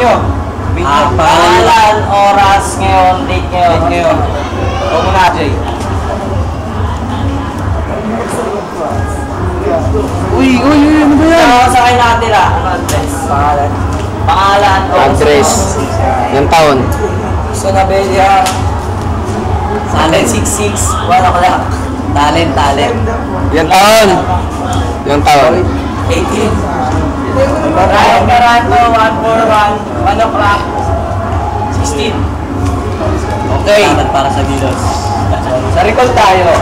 nyo. Pangalan, oras, ngayon, date ngayon. O muna, Jay. Uy, ano ba yan? So, sa kayo nakatira, ano address? Pangalan, Address. Ng taon. So, Nabelia. Talent 66. Wala ko lang. Talent. Yung taon. Yung taon. 18. Ryan Caranto, 141. 1 o'clock. 16. Okay. Para sa Gilos. Sa recall tayo.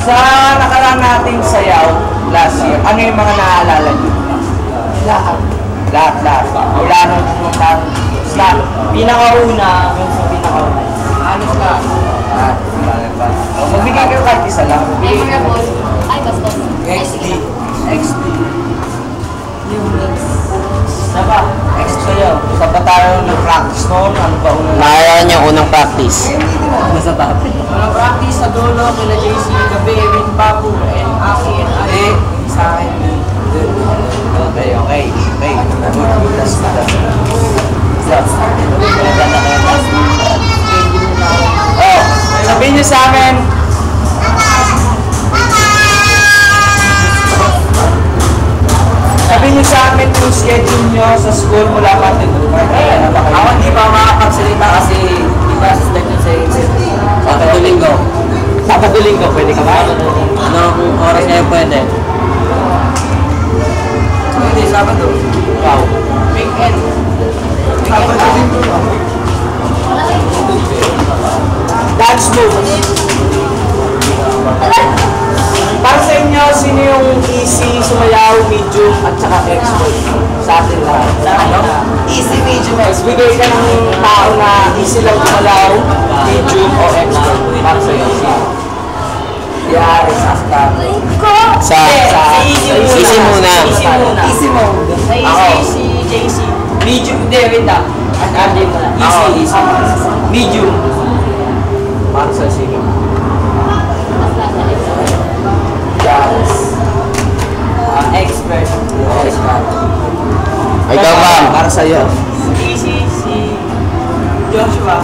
Sa nakaraan nating sayaw last year, ano yung mga naaalala nyo? Lahat. Wala nung start. Pinakauna, yung sa pinakauna. Anos ka? Magbigay kayo kahit isa lang. Memorable. Ay, bastos. XD. Saba, sayaw. Sa ba tayo nag-practice noon? Ano ba unang Naalala niyo unang practice. Nasa topic. Walang practice sa dulo, kila JC, Gabi, Erin, Papu, and Aki, and Ali, sa akin. Okay. Oh, sabihin niyo sa amin. Sabihin niyo sa amin yung schedule niyo sa school mula pa din. Ako hindi pa makapagsalita kasi di ba sa schedule sa Sabado Linggo, pwede ka ba? ano kung oras ngayon pwede? Hindi, Sabado. Wow. Weekend. Dance moves. Para sa inyo, sino yung easy, sumayaw, medium, at saka expert? Sa atin lahat. Easy, medium, Bigay ka ng tao na easy lang sumalaw, medium, o expert. Para sa iyo. Yari, sasta. Sa Easy muna. Easy mode. Ako. Si JC. Medium, hindi, wait lang. Hindi mo na. Easy. Medium. Para sa sino? Yes. Expert. Ay, ikaw ba? Para sa iyo. Easy, si Joshua.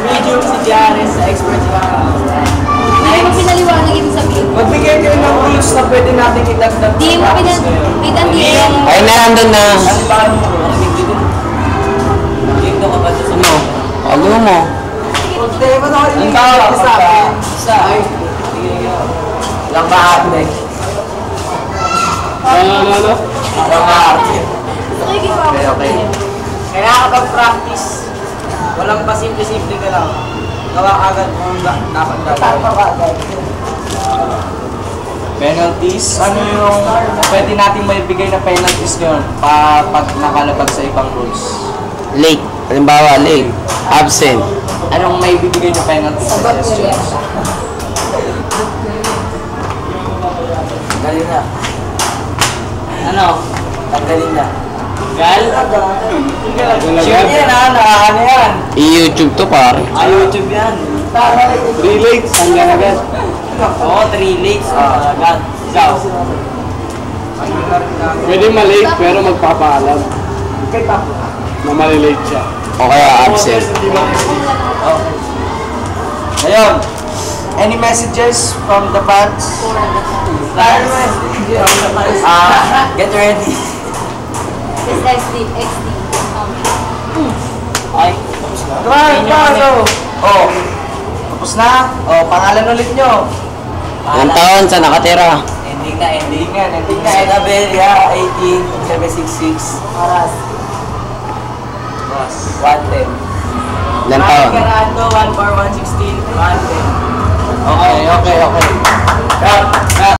Medium, si Jares. Expert si Baka. Hindi mo pinaliwanag ibig sabihin. Magbigay kayo ng clues na pwede natin idagdag Hindi mo pinaliwanag. Ay, nandun na. Ano ba ang Dito ka ba sa Ano? Ano mo? Ang tawag sa akin? Ay. Lang maarte. Ano? Lang maarte. Okay. Kaya kapag practice, walang pasimple-simple ka lang. Gawa agad kung dapat gagawin. Penalties. Ano yung pwede natin maibigay na penalties nyo pag nakalabag sa ibang rules? Late. Halimbawa, late. Absent. Anong may bibigay nyo penalties suggestions? Galing na. Ano? Tanggalin na. Gal? Sure yan ha, nakakano yan. I-YouTube to, pare. YouTube yan. 3 lates. Hanggang agad. Oo, 3 legs. Agad. Ikaw. Pwede malate pero magpapaalam na malilate siya. O kaya absent. Ayun. Any messages from the fans? Get ready. This XD. Ay, tapos na. Go! Oh, tapos na. Oh, pangalan ulit nyo. Yung taon sa nakatira. Ending na. Ending na. Si Nabelia, 18, 766. Oras. Boss. 110. Ilang taon? Caranto, 14116. 110. Okay. Cut.